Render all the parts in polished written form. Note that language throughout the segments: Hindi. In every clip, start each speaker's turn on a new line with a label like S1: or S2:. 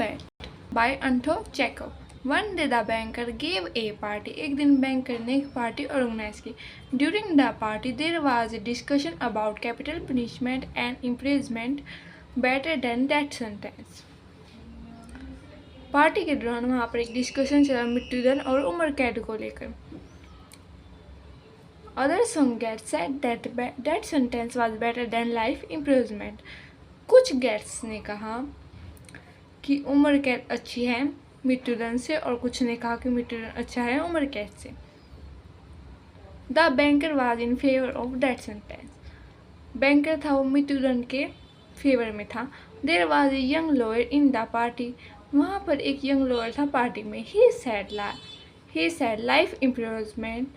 S1: Bet by Anton Chekhov. One day the banker gave a party. एक दिन बैंकर ने एक पार्टी ऑर्गेनाइज की. During the party there was a discussion about capital punishment and imprisonment better than death sentence. Party के दौरान वहाँ पर एक डिस्कशन चला मृत्युदंड और उम्र कैद को लेकर. Others some guests said that death sentence was better than life imprisonment. कुछ गेस्ट्स ने कहा कि उम्र कैद अच्छी है मृत्युदंड से और कुछ ने कहा कि मृत्युदंड अच्छा है उम्र कैद से. The banker was in favour of death sentence. Banker था वो मृत्युदंड के फेवर में था. There was a young lawyer in the party. वहाँ पर एक यंग लॉयर था पार्टी में. He said life imprisonment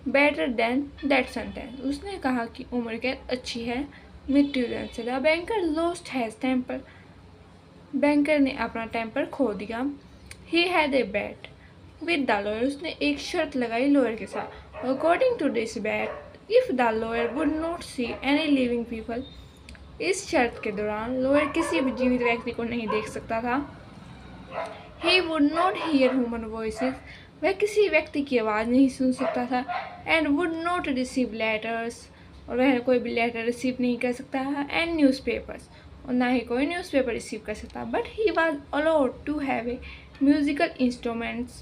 S1: better than death sentence. उसने कहा कि उम्र कैद अच्छी है मृत्युदंड से. The banker lost his temper. Banker ने अपना टेम्पर खो दिया. He had a bet with the lawyer. उसने एक शर्त लगाई लॉयर के साथ. According to this bet if the lawyer would not see any living people. इस शर्त के दौरान लॉयर किसी भी जीवित व्यक्ति को नहीं देख सकता था. He would not here human voices. वह किसी व्यक्ति की आवाज़ नहीं सुन सकता था. And would not receive letters. और वह कोई भी लेटर रिसीव नहीं कर सकता था. And newspapers. और ना ही कोई न्यूज़पेपर रिसीव कर सकता. But he was allowed to have a musical instruments.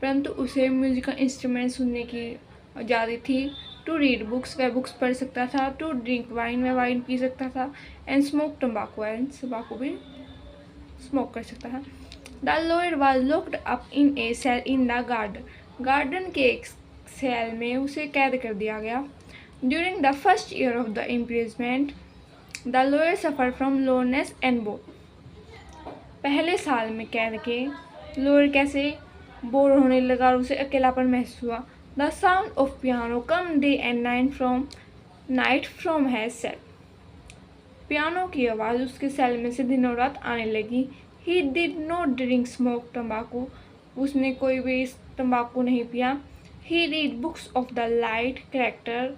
S1: परंतु उसे म्यूज़िकल इंस्ट्रूमेंट सुनने की आज़ादी थी. To read books. वह बुक्स पढ़ सकता था. To drink wine. वह वाइन पी सकता था. एंड स्मोक तम्बाकू. एंड तम्बाकू भी स्मोक कर सकता था. The lawyer was locked up in a cell in the garden. Garden के एक सेल में उसे कैद कर दिया गया. During the first year of the imprisonment the lawyer suffer from loneliness and bore. पहले साल में कैद के लॉयर कैसे बोर होने लगा और उसे अकेलापन महसूस हुआ. The sound of piano come day and night from his cell. Piano की आवाज़ उसके सेल में से दिनों रात आने लगी. He did not drink smoke तम्बाकू. उसने कोई भी तम्बाकू नहीं पिया. He read books of the light character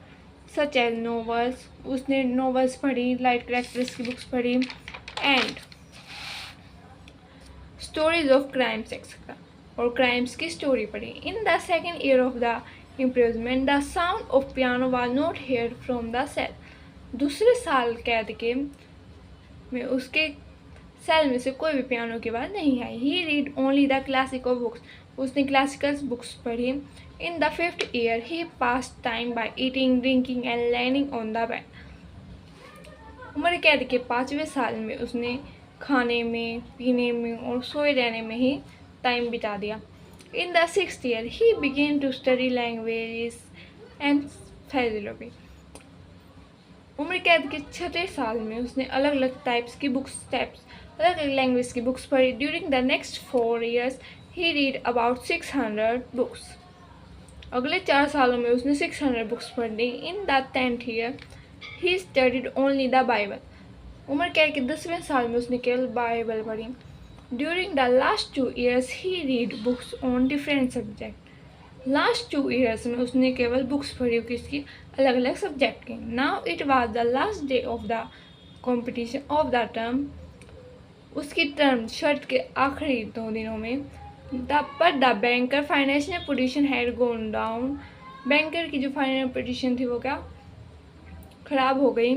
S1: such as novels. उसने नॉवेल्स पढ़ी. लाइट कैरेक्टर्स की बुक्स पढ़ी. And stories of crimes etcetera. और क्राइम्स की स्टोरी पढ़ी. In the second year of the imprisonment the sound of piano was not heard from the cell. दूसरे साल कैद के में उसके सेल में से कोई भी पियानो की आवाज़ नहीं आई. He read only the classical books. उसने क्लासिकल बुक्स पढ़ी. In the fifth year he pass time by eating drinking and learning on the bed. उम्र कैद के 5वें साल में उसने खाने में पीने में और सोए रहने में ही टाइम बिता दिया. In the sixth year he began to study languages and philosophy. उम्र कैद के 6ठे साल में उसने अलग अलग अलग अलग लैंग्वेज की बुक्स पढ़ी. During the next 4 years he read about 600 books. अगले 4 सालों में उसने 600 बुक्स पढ़ ली. In the 10th year he studied only the Bible. उम्र कैद के 10वें साल में उसने केवल बाइबल पढ़ी. During the last 2 years he read books on different subject. Last 2 years में उसने केवल बुक्स पढ़ी किसकी अलग अलग सब्जेक्ट की. Now it was the last day of the competition of the term. उसकी टर्म शर्ट के आखिरी 2 दिनों में. The banker financial position had gone down. Banker की जो फाइनेंशियल पोजीशन थी वो क्या खराब हो गई.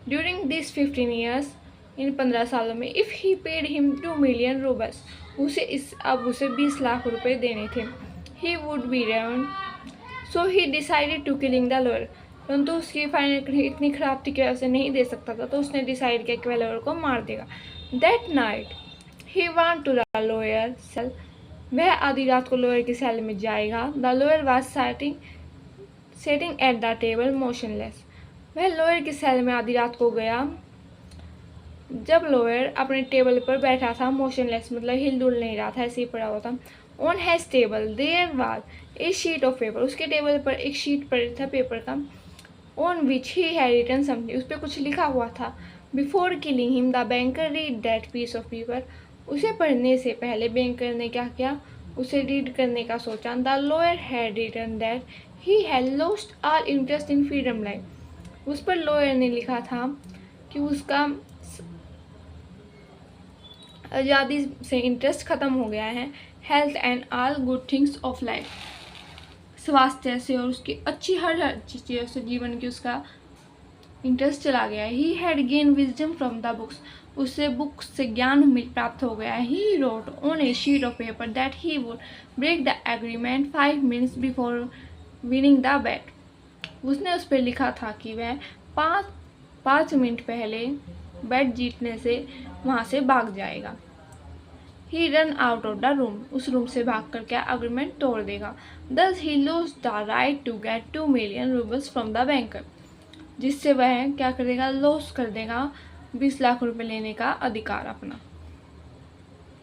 S1: ड्यूरिंग दिस 15 years इन 15 सालों में if he paid him 2 million rubles. अब उसे 20 लाख रुपए देने थे. He would be ruined. So he decided to killing the lawyer. परंतु उसकी फाइनेंशियल इतनी खराब थी कि वह उसे नहीं दे सकता था. तो उसने डिसाइड किया कि वह लॉयर को मार देगा. That night he want to the lawyer cell. वह आधी रात को लॉयर की सेल में जाएगा. The lawyer was sitting at the table motionless. वह लॉयर की सेल में आधी रात को गया जब लॉयर अपने टेबल पर बैठा था. मोशनलेस मतलब हिल डुल नहीं रहा था, ऐसे ही पड़ा हुआ था. On his table there was a sheet of paper. उसके टेबल पर एक शीट पड़ा था पेपर का. On which he had written something. उस पर कुछ लिखा हुआ था. Before killing him the banker read that piece of paper. उसे पढ़ने से पहले बैंकर ने क्या किया उसे रीड करने का सोचा. The lawyer had written that he had lost all interest in freedom life. उस पर लॉयर ने लिखा था कि उसका आज़ादी से इंटरेस्ट ख़त्म हो गया है। Health and all good things of life, स्वास्थ्य से और उसकी अच्छी हर चीज़ों से जीवन की उसका इंटरेस्ट चला गया है। He had gain wisdom from the books, उससे बुक्स से ज्ञान प्राप्त हो गया है। He wrote on a sheet of paper that he would break the agreement 5 minutes before winning the bet, उसने उस पर लिखा था कि वह पाँच मिनट पहले बैट जीतने से वहाँ से भाग जाएगा। He run out of the room, उस रूम से भाग कर क्या अग्रीमेंट तोड़ देगा। Thus he lose the right to get 2 million roubles from the banker, जिससे वह क्या करेगा, लॉस कर देगा 20 लाख रुपए लेने का अधिकार अपना।